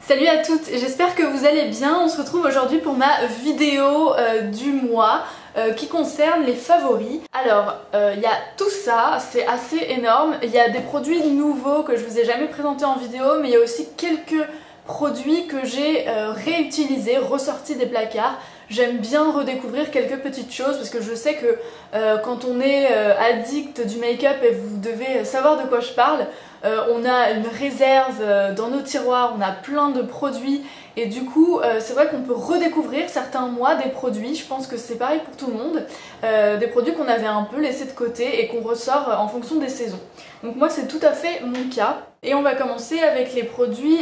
Salut à toutes, j'espère que vous allez bien. On se retrouve aujourd'hui pour ma vidéo du mois qui concerne les favoris. Alors, il y a tout ça, c'est assez énorme. Il y a des produits nouveaux que je vous ai jamais présentés en vidéo, mais il y a aussi quelques produits que j'ai réutilisés, ressortis des placards. J'aime bien redécouvrir quelques petites choses parce que je sais que quand on est addict du make-up, et vous devez savoir de quoi je parle, on a une réserve dans nos tiroirs, on a plein de produits et du coup c'est vrai qu'on peut redécouvrir certains mois des produits. Je pense que c'est pareil pour tout le monde, des produits qu'on avait un peu laissés de côté et qu'on ressort en fonction des saisons. Donc moi c'est tout à fait mon cas et on va commencer avec les produits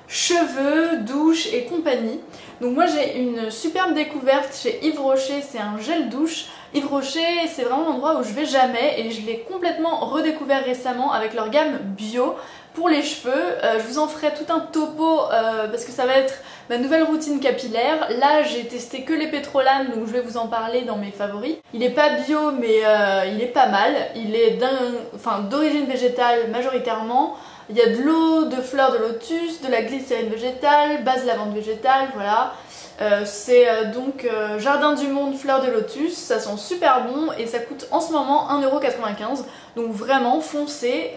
cheveux, douche et compagnie. Donc moi j'ai une superbe découverte chez Yves Rocher, c'est un gel douche. Yves Rocher, c'est vraiment l'endroit où je vais jamais et je l'ai complètement redécouvert récemment avec leur gamme bio pour les cheveux. Je vous en ferai tout un topo parce que ça va être ma nouvelle routine capillaire. Là j'ai testé que les pétrolanes, donc je vais vous en parler dans mes favoris. Il est pas bio mais il est pas mal. Il est d'origine végétale majoritairement. Il y a de l'eau, de fleurs de lotus, de la glycérine végétale, base lavande végétale, voilà. C'est donc Jardin du Monde fleurs de lotus, ça sent super bon et ça coûte en ce moment 1,95 €. Donc vraiment foncez,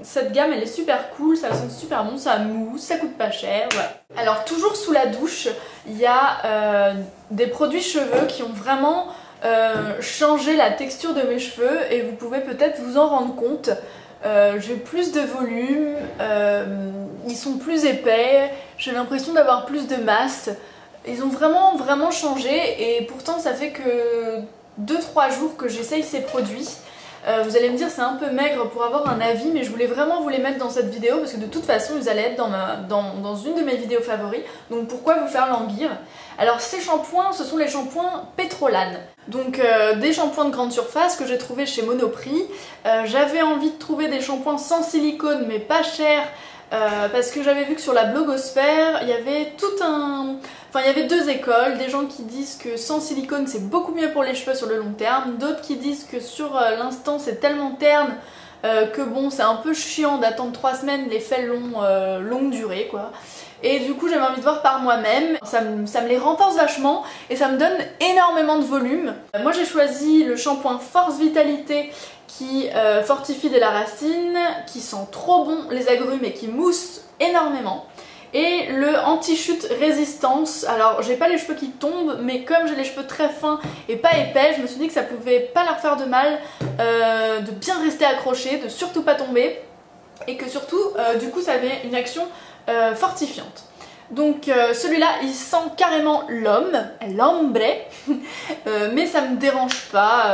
cette gamme elle est super cool, ça sent super bon, ça mousse, ça coûte pas cher, voilà. Alors toujours sous la douche, il y a des produits cheveux qui ont vraiment changé la texture de mes cheveux et vous pouvez peut-être vous en rendre compte. J'ai plus de volume, ils sont plus épais, j'ai l'impression d'avoir plus de masse. Ils ont vraiment changé et pourtant ça fait que 2-3 jours que j'essaye ces produits. Vous allez me dire c'est un peu maigre pour avoir un avis, mais je voulais vraiment vous les mettre dans cette vidéo parce que de toute façon ils allaient être dans une de mes vidéos favoris, donc pourquoi vous faire languir. Alors ces shampoings, ce sont les shampoings pétrolanes, donc des shampoings de grande surface que j'ai trouvé chez Monoprix. J'avais envie de trouver des shampoings sans silicone mais pas chers parce que j'avais vu que sur la blogosphère il y avait il y avait deux écoles, des gens qui disent que sans silicone c'est beaucoup mieux pour les cheveux sur le long terme, d'autres qui disent que sur l'instant c'est tellement terne que bon c'est un peu chiant d'attendre 3 semaines l'effet longue durée quoi. Et du coup j'avais envie de voir par moi-même, ça me les renforce vachement et ça me donne énormément de volume. Moi j'ai choisi le shampoing Force Vitalité qui fortifie dès la racine, qui sent trop bon les agrumes et qui mousse énormément. Et le anti-chute résistance, alors j'ai pas les cheveux qui tombent mais comme j'ai les cheveux très fins et pas épais, je me suis dit que ça pouvait pas leur faire de mal de bien rester accrochés, de surtout pas tomber et que surtout du coup ça avait une action fortifiante. Donc celui-là il sent carrément l'ombre, mais ça me dérange pas,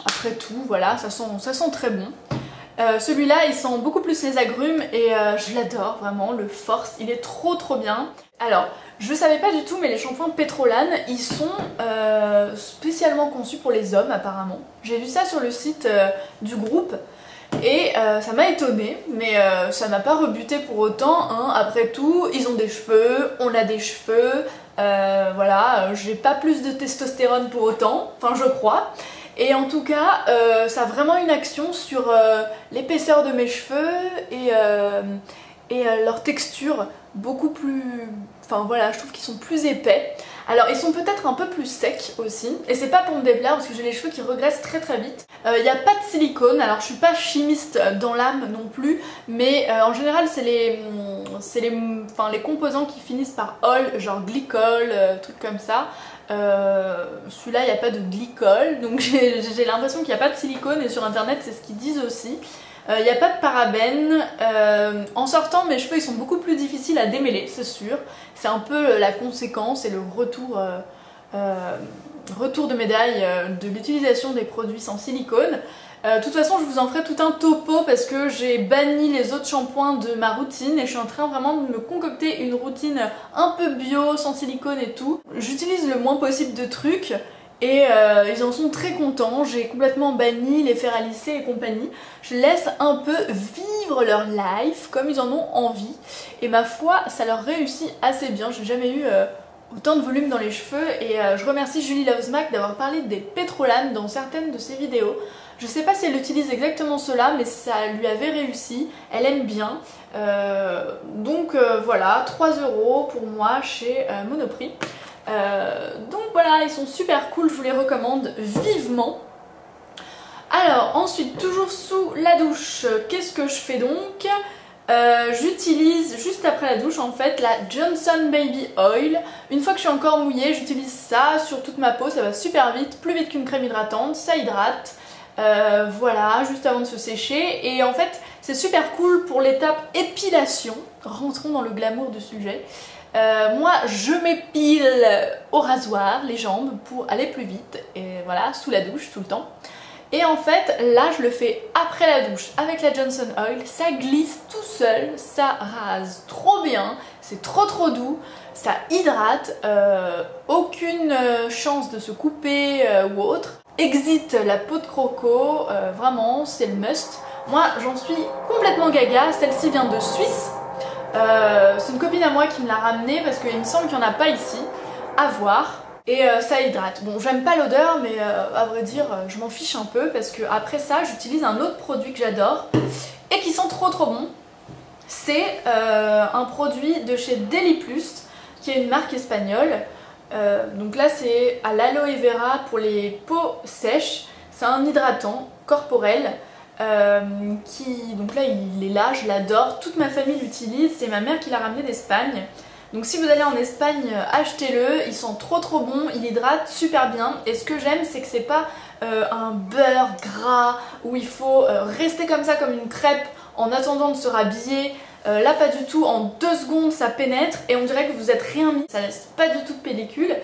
après tout voilà ça sent très bon. Celui-là il sent beaucoup plus les agrumes et je l'adore vraiment, le Force, il est trop bien. Alors je savais pas du tout mais les shampoings pétrolanes ils sont spécialement conçus pour les hommes apparemment. J'ai vu ça sur le site du groupe et ça m'a étonnée mais ça m'a pas rebuté pour autant hein. Après tout ils ont des cheveux, on a des cheveux, voilà, j'ai pas plus de testostérone pour autant, enfin je crois. Et en tout cas, ça a vraiment une action sur l'épaisseur de mes cheveux et leur texture beaucoup plus... Enfin voilà, je trouve qu'ils sont plus épais. Alors ils sont peut-être un peu plus secs aussi, et c'est pas pour me déplaire parce que j'ai les cheveux qui regressent très vite. Il n'y a pas de silicone, alors je suis pas chimiste dans l'âme non plus, mais en général c'est les composants qui finissent par ol, genre glycol, trucs comme ça. Celui-là il n'y a pas de glycol, donc j'ai l'impression qu'il n'y a pas de silicone et sur internet c'est ce qu'ils disent aussi. Il n'y a pas de parabènes. En sortant mes cheveux ils sont beaucoup plus difficiles à démêler, c'est sûr. C'est un peu la conséquence et le retour de médaille de l'utilisation des produits sans silicone. De toute façon je vous en ferai tout un topo parce que j'ai banni les autres shampoings de ma routine et je suis en train vraiment de me concocter une routine un peu bio, sans silicone et tout. J'utilise le moins possible de trucs et ils en sont très contents. J'ai complètement banni les fer à lisser et compagnie. Je laisse un peu vivre leur life comme ils en ont envie et ma foi ça leur réussit assez bien. J'ai jamais eu autant de volume dans les cheveux et je remercie Julie Lovesmack d'avoir parlé des pétrolanes dans certaines de ses vidéos. Je sais pas si elle utilise exactement cela mais ça lui avait réussi, elle aime bien. Donc voilà, 3 € pour moi chez Monoprix. Donc voilà, ils sont super cool, je vous les recommande vivement. Alors ensuite, toujours sous la douche, qu'est-ce que je fais donc? J'utilise juste après la douche en fait la Johnson Baby Oil. Une fois que je suis encore mouillée, j'utilise ça sur toute ma peau, ça va super vite, plus vite qu'une crème hydratante, ça hydrate. Voilà, juste avant de se sécher. Et en fait, c'est super cool pour l'étape épilation. Rentrons dans le glamour du sujet. Moi, je m'épile au rasoir les jambes pour aller plus vite. Et voilà, sous la douche tout le temps. Et en fait, là, je le fais après la douche avec la Johnson Oil. Ça glisse tout seul, ça rase trop bien, c'est trop doux, ça hydrate, aucune chance de se couper ou autre. Exit la peau de croco, vraiment, c'est le must. Moi, j'en suis complètement gaga. Celle-ci vient de Suisse. C'est une copine à moi qui me l'a ramenée parce qu'il me semble qu'il n'y en a pas ici. À voir. Et ça hydrate. Bon, j'aime pas l'odeur, mais à vrai dire, je m'en fiche un peu parce que après ça, j'utilise un autre produit que j'adore et qui sent trop bon. C'est un produit de chez Deli Plus, qui est une marque espagnole. Donc là, c'est à l'aloe vera pour les peaux sèches. C'est un hydratant corporel. Donc là, il est là, je l'adore. Toute ma famille l'utilise. C'est ma mère qui l'a ramené d'Espagne. Donc si vous allez en Espagne, achetez-le, il sent trop bon, il hydrate super bien. Et ce que j'aime, c'est que c'est pas un beurre gras où il faut rester comme ça comme une crêpe en attendant de se rhabiller. Là pas du tout, en 2 secondes ça pénètre et on dirait que vous êtes rien mis, ça laisse pas du tout de pellicule.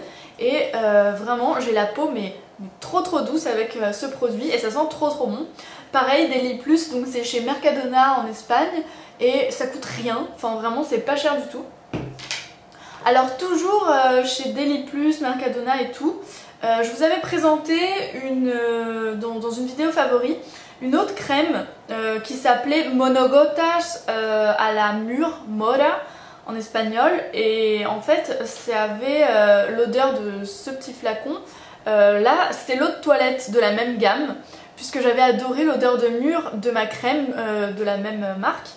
Et vraiment j'ai la peau mais trop douce avec ce produit et ça sent trop bon. Pareil, Deli Plus, donc c'est chez Mercadona en Espagne et ça coûte rien, enfin vraiment c'est pas cher du tout. Alors toujours chez Deli Plus, Mercadona et tout, je vous avais présenté dans une vidéo favori une autre crème qui s'appelait Monogotas à la mûre mora en espagnol et en fait ça avait l'odeur de ce petit flacon. Là c'est l'eau de toilette de la même gamme puisque j'avais adoré l'odeur de mûre de ma crème de la même marque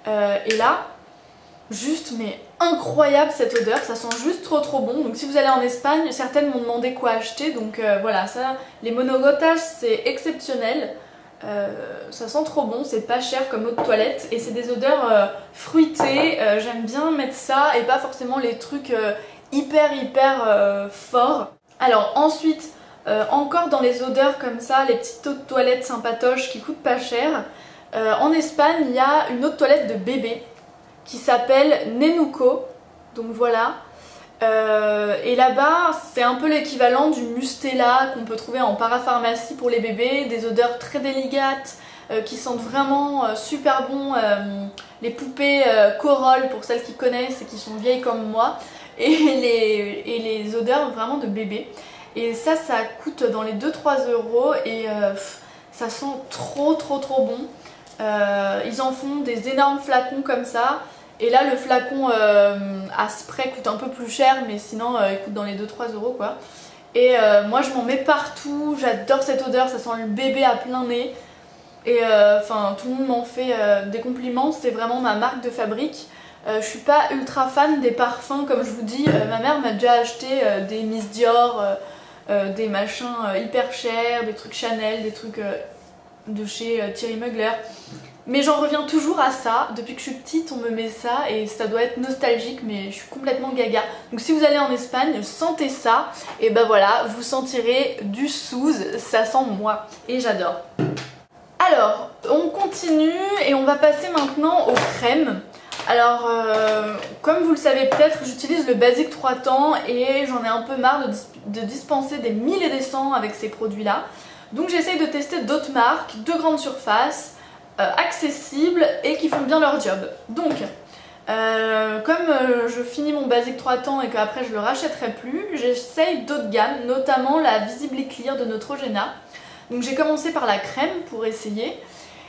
et là juste mais incroyable cette odeur, ça sent juste trop bon. Donc si vous allez en Espagne, certaines m'ont demandé quoi acheter, donc voilà, ça, les Monogotas c'est exceptionnel, ça sent trop bon, c'est pas cher comme eau de toilette et c'est des odeurs fruitées, j'aime bien mettre ça et pas forcément les trucs hyper forts. Alors ensuite, encore dans les odeurs comme ça, les petites eaux de toilette sympatoches qui coûtent pas cher, en Espagne il y a une eau de toilette de bébé qui s'appelle Nenuco, donc voilà. Et là-bas, c'est un peu l'équivalent du Mustela qu'on peut trouver en parapharmacie pour les bébés, des odeurs très délicates qui sentent vraiment super bon, les poupées Corolle pour celles qui connaissent et qui sont vieilles comme moi, et les odeurs vraiment de bébé. Et ça coûte dans les 2-3 € et ça sent trop bon. Ils en font des énormes flacons comme ça. Et là le flacon à spray coûte un peu plus cher mais sinon il coûte dans les 2-3 € quoi. Et moi je m'en mets partout, j'adore cette odeur, ça sent le bébé à plein nez. Et enfin tout le monde m'en fait des compliments, c'est vraiment ma marque de fabrique. Je suis pas ultra fan des parfums comme je vous dis, ma mère m'a déjà acheté des Miss Dior, des machins hyper chers, des trucs Chanel, des trucs de chez Thierry Mugler. Mais j'en reviens toujours à ça, depuis que je suis petite on me met ça et ça doit être nostalgique mais je suis complètement gaga. Donc si vous allez en Espagne, sentez ça et ben voilà, vous sentirez du Suze, ça sent moi et j'adore. Alors, on continue et on va passer maintenant aux crèmes. Alors, comme vous le savez peut-être, j'utilise le Basic 3 temps et j'en ai un peu marre de dispenser des 1000 et des 100 avec ces produits-là. Donc j'essaye de tester d'autres marques, de grandes surfaces, accessibles et qui font bien leur job. Donc comme je finis mon Basic 3 temps et qu'après je le rachèterai plus, j'essaye d'autres gammes, notamment la Visibly Clear de Neutrogena. Donc j'ai commencé par la crème pour essayer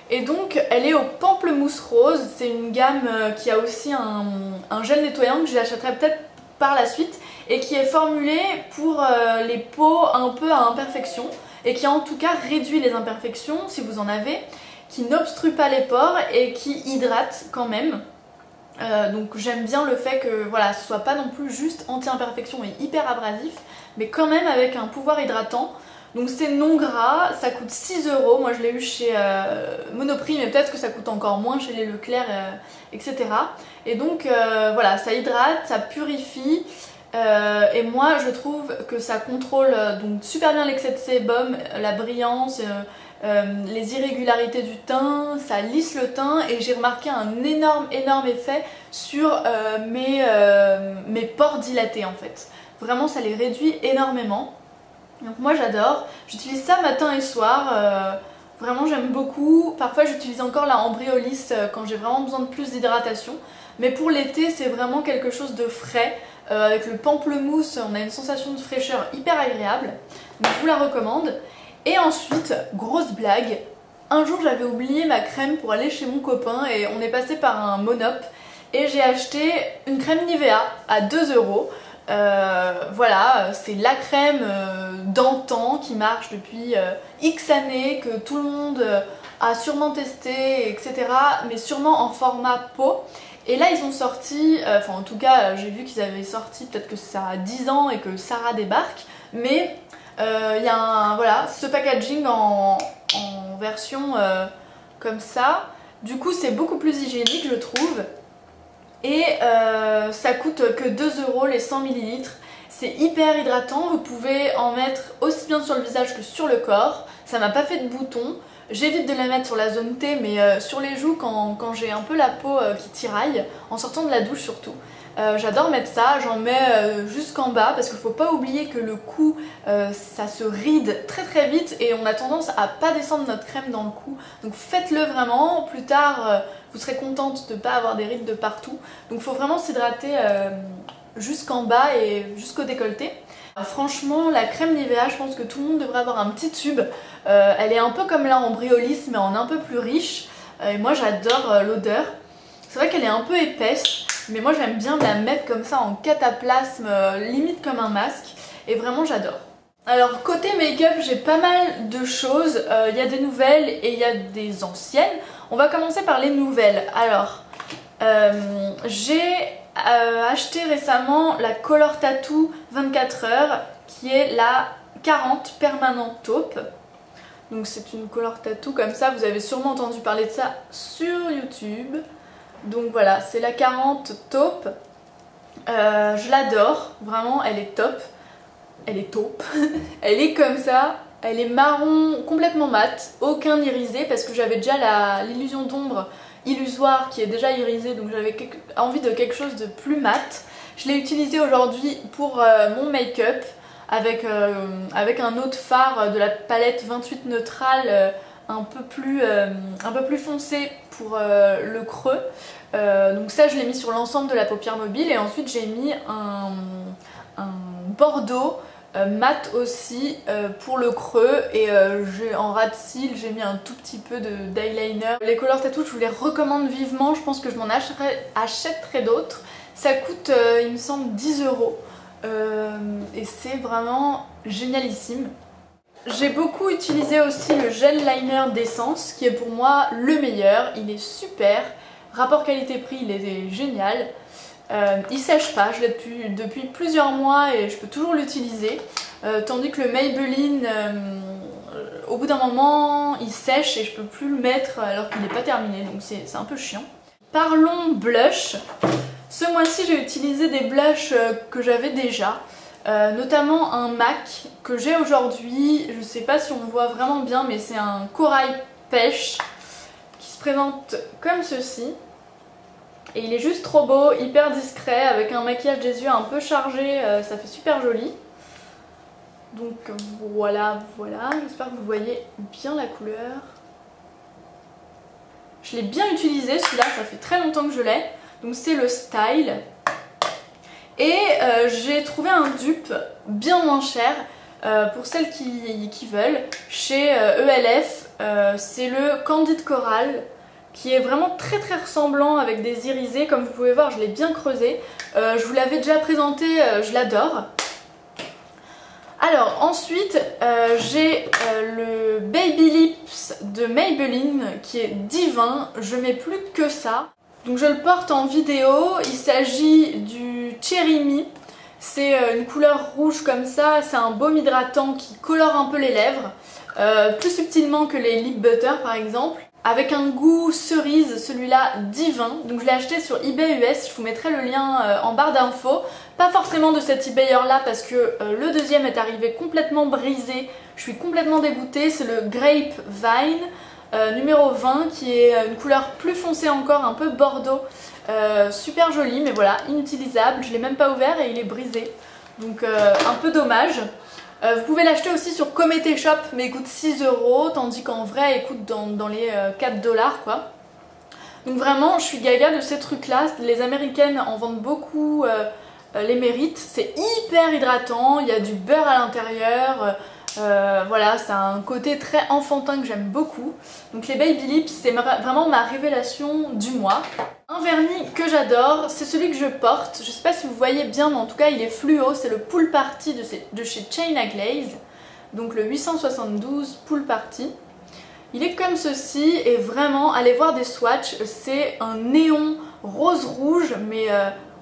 et donc elle est au pamplemousse rose, c'est une gamme qui a aussi un gel nettoyant que j'achèterai peut-être par la suite et qui est formulé pour les peaux un peu à imperfection et qui en tout cas réduit les imperfections si vous en avez, qui n'obstrue pas les pores et qui hydrate quand même. Donc j'aime bien le fait que voilà, ce soit pas non plus juste anti-imperfection et hyper abrasif, mais quand même avec un pouvoir hydratant. Donc c'est non gras, ça coûte 6 €, moi je l'ai eu chez Monoprix, mais peut-être que ça coûte encore moins chez les Leclerc, etc. Et donc voilà, ça hydrate, ça purifie, et moi je trouve que ça contrôle donc super bien l'excès de sébum, la brillance, les irrégularités du teint, ça lisse le teint, et j'ai remarqué un énorme effet sur mes pores dilatés en fait. Vraiment ça les réduit énormément. Donc moi j'adore, j'utilise ça matin et soir, vraiment j'aime beaucoup. Parfois j'utilise encore la Embryolisse quand j'ai vraiment besoin de plus d'hydratation. Mais pour l'été c'est vraiment quelque chose de frais, avec le pamplemousse on a une sensation de fraîcheur hyper agréable. Donc je vous la recommande. Et ensuite, grosse blague, un jour j'avais oublié ma crème pour aller chez mon copain et on est passé par un Monop et j'ai acheté une crème Nivea à 2 €. Voilà, c'est la crème d'antan qui marche depuis X années, que tout le monde a sûrement testé, etc. Mais sûrement en format pot. Et là ils ont sorti, enfin en tout cas j'ai vu qu'ils avaient sorti, peut-être que ça a 10 ans et que Sarah débarque, mais il y a voilà, ce packaging en version comme ça. Du coup c'est beaucoup plus hygiénique je trouve. Et ça coûte que 2 € les 100 ml. C'est hyper hydratant, vous pouvez en mettre aussi bien sur le visage que sur le corps. Ça m'a pas fait de boutons. J'évite de la mettre sur la zone T, mais sur les joues quand j'ai un peu la peau qui tiraille, en sortant de la douche surtout. J'adore mettre ça, j'en mets jusqu'en bas parce qu'il faut pas oublier que le cou ça se ride très vite et on a tendance à pas descendre notre crème dans le cou. Donc faites-le vraiment, plus tard vous serez contente de pas avoir des rides de partout. Donc il faut vraiment s'hydrater jusqu'en bas et jusqu'au décolleté. Franchement la crème Nivea, je pense que tout le monde devrait avoir un petit tube. Elle est un peu comme la Embryolisse mais en un peu plus riche. Et moi j'adore l'odeur. C'est vrai qu'elle est un peu épaisse, mais moi j'aime bien la mettre comme ça en cataplasme, limite comme un masque, et vraiment j'adore. Alors côté make-up j'ai pas mal de choses, il y a des nouvelles et il y a des anciennes. On va commencer par les nouvelles. Alors j'ai acheté récemment la Color Tattoo 24 heures qui est la 40 Permanent Taupe. Donc c'est une Color Tattoo comme ça, vous avez sûrement entendu parler de ça sur YouTube. Donc voilà, c'est la 40 taupe. Je l'adore, vraiment, elle est top. Elle est taupe. Elle est comme ça, elle est marron complètement mat, aucun irisé parce que j'avais déjà l'illusion d'ombre illusoire qui est déjà irisée, donc j'avais envie de quelque chose de plus mat. Je l'ai utilisé aujourd'hui pour mon make-up avec un autre fard de la palette 28 Neutral un peu plus foncé pour le creux. Donc ça je l'ai mis sur l'ensemble de la paupière mobile et ensuite j'ai mis un bordeaux mat aussi pour le creux et en ras de cils j'ai mis un tout petit peu d'eyeliner. Les Color Tattoo je vous les recommande vivement, je pense que je m'en achèterai d'autres. Ça coûte il me semble 10 € et c'est vraiment génialissime. J'ai beaucoup utilisé aussi le gel liner d'Essence qui est pour moi le meilleur, il est super, rapport qualité-prix il est génial, il sèche pas, je l'ai depuis plusieurs mois et je peux toujours l'utiliser, tandis que le Maybelline au bout d'un moment il sèche et je peux plus le mettre alors qu'il n'est pas terminé, donc c'est un peu chiant. Parlons blush, ce mois-ci j'ai utilisé des blushs que j'avais déjà. Notamment un MAC que j'ai aujourd'hui, je sais pas si on voit vraiment bien mais c'est un corail pêche qui se présente comme ceci et il est juste trop beau, hyper discret avec un maquillage des yeux un peu chargé, ça fait super joli. Donc voilà, j'espère que vous voyez bien la couleur. Je l'ai bien utilisé celui-là, ça fait très longtemps que je l'ai, donc c'est le Style. Et j'ai trouvé un dupe bien moins cher pour celles qui veulent chez ELF. C'est le Candid Coral qui est vraiment très ressemblant avec des irisés. Comme vous pouvez voir je l'ai bien creusé. Je vous l'avais déjà présenté, je l'adore. Alors ensuite j'ai le Baby Lips de Maybelline qui est divin. Je mets plus que ça. Donc je le porte en vidéo, il s'agit du Cherry Me. C'est une couleur rouge comme ça, c'est un baume hydratant qui colore un peu les lèvres, plus subtilement que les Lip Butter par exemple, avec un goût cerise, celui-là divin. Donc je l'ai acheté sur eBay US, je vous mettrai le lien en barre d'infos. Pas forcément de cet eBayer là parce que le deuxième est arrivé complètement brisé, je suis complètement dégoûtée, c'est le Grape Vine numéro 20 qui est une couleur plus foncée encore, un peu bordeaux. Super joli mais voilà, inutilisable, je l'ai même pas ouvert et il est brisé, donc un peu dommage. Vous pouvez l'acheter aussi sur Comet Shop mais il coûte 6 €, tandis qu'en vrai il coûte dans les 4 $ quoi. Donc vraiment je suis gaga de ces trucs là, les américaines en vendent beaucoup, les méritent, c'est hyper hydratant, il y a du beurre à l'intérieur. Voilà, c'est un côté très enfantin que j'aime beaucoup. Donc les Baby Lips, c'est vraiment ma révélation du mois. Un vernis que j'adore, c'est celui que je porte. Je sais pas si vous voyez bien, mais en tout cas il est fluo. C'est le Pool Party de chez China Glaze. Donc le 872 Pool Party. Il est comme ceci et vraiment, allez voir des swatchs. C'est un néon rose-rouge, mais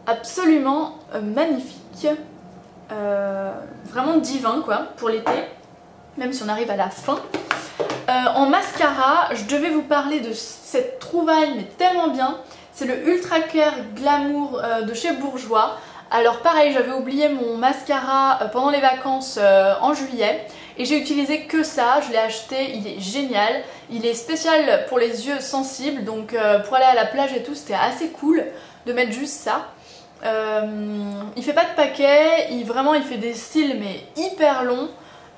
absolument magnifique. Vraiment divin quoi, pour l'été. Même si on arrive à la fin. En mascara, je devais vous parler de cette trouvaille mais tellement bien. C'est le Ultra Care Glamour de chez Bourjois. Alors pareil, j'avais oublié mon mascara pendant les vacances en juillet. Et j'ai utilisé que ça, je l'ai acheté, il est génial. Il est spécial pour les yeux sensibles, donc pour aller à la plage et tout, c'était assez cool de mettre juste ça. Il fait pas de paquet, vraiment il fait des cils mais hyper longs.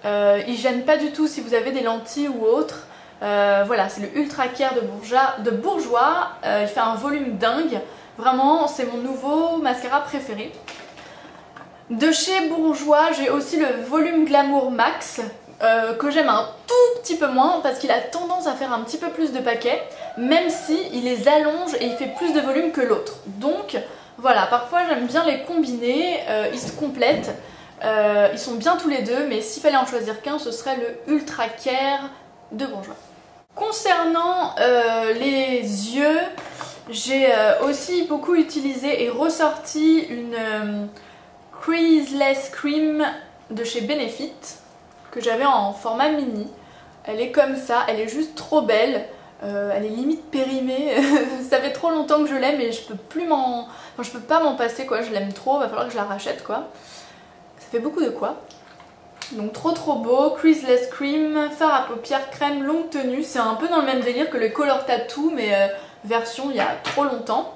Il gêne pas du tout si vous avez des lentilles ou autre. Voilà, c'est le Ultra Care de Bourjois. Il fait un volume dingue. Vraiment, c'est mon nouveau mascara préféré. De chez Bourjois, j'ai aussi le Volume Glamour Max, que j'aime un tout petit peu moins parce qu'il a tendance à faire un petit peu plus de paquets, même si il les allonge et il fait plus de volume que l'autre. Donc voilà, parfois j'aime bien les combiner, ils se complètent. Ils sont bien tous les deux, mais s'il fallait en choisir qu'un, ce serait le Ultra Care de Bourjois. Concernant les yeux, j'ai aussi beaucoup utilisé et ressorti une Creaseless Cream de chez Benefit que j'avais en format mini. Elle est comme ça, elle est juste trop belle. Elle est limite périmée. Ça fait trop longtemps que je l'aime et je peux pas m'en passer quoi. Je l'aime trop, va falloir que je la rachète quoi. Ça fait beaucoup de quoi. Donc trop beau, Creaseless Cream, fard à paupières crème longue tenue. C'est un peu dans le même délire que le Color Tattoo mais version il y a trop longtemps.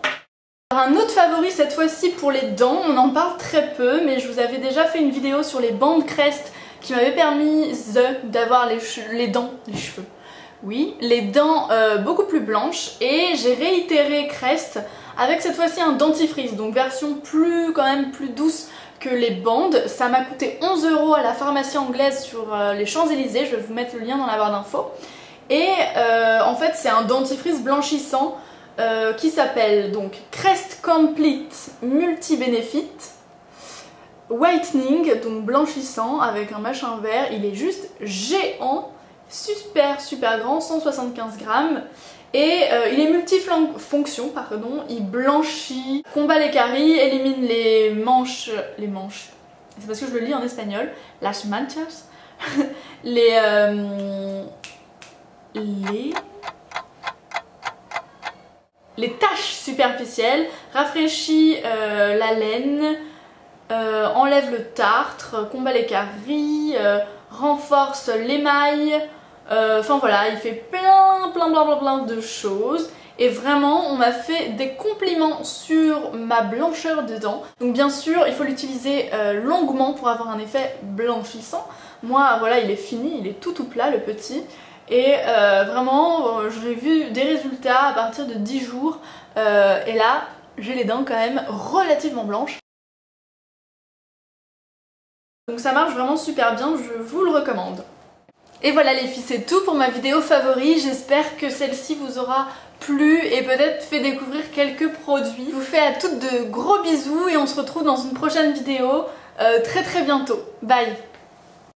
Alors, un autre favori cette fois-ci pour les dents, on en parle très peu mais je vous avais déjà fait une vidéo sur les bandes Crest qui m'avait permis d'avoir les cheveux. Oui, les dents beaucoup plus blanches et j'ai réitéré Crest avec cette fois-ci un dentifrice, donc version quand même plus douce que les bandes. Ça m'a coûté 11 € à la pharmacie anglaise sur les Champs-Élysées, je vais vous mettre le lien dans la barre d'infos. Et en fait c'est un dentifrice blanchissant qui s'appelle donc Crest Complete Multi Benefit Whitening, donc blanchissant avec un machin vert. Il est juste géant, super grand, 175 grammes. Et il est multifonction, pardon, il blanchit, combat les caries, élimine les manches, c'est parce que je le lis en espagnol, las manchas, les taches superficielles, rafraîchit la laine, enlève le tartre, combat les caries, renforce l'émail. Enfin voilà, il fait plein de choses. Et vraiment, on m'a fait des compliments sur ma blancheur de dents. Donc bien sûr, il faut l'utiliser longuement pour avoir un effet blanchissant. Moi, voilà, il est fini, il est tout plat, le petit. Et vraiment, j'ai vu des résultats à partir de 10 jours. Et là, j'ai les dents quand même relativement blanches. Donc ça marche vraiment super bien, je vous le recommande. Et voilà les filles, c'est tout pour ma vidéo favori. J'espère que celle-ci vous aura plu et peut-être fait découvrir quelques produits. Je vous fais à toutes de gros bisous et on se retrouve dans une prochaine vidéo très bientôt. Bye!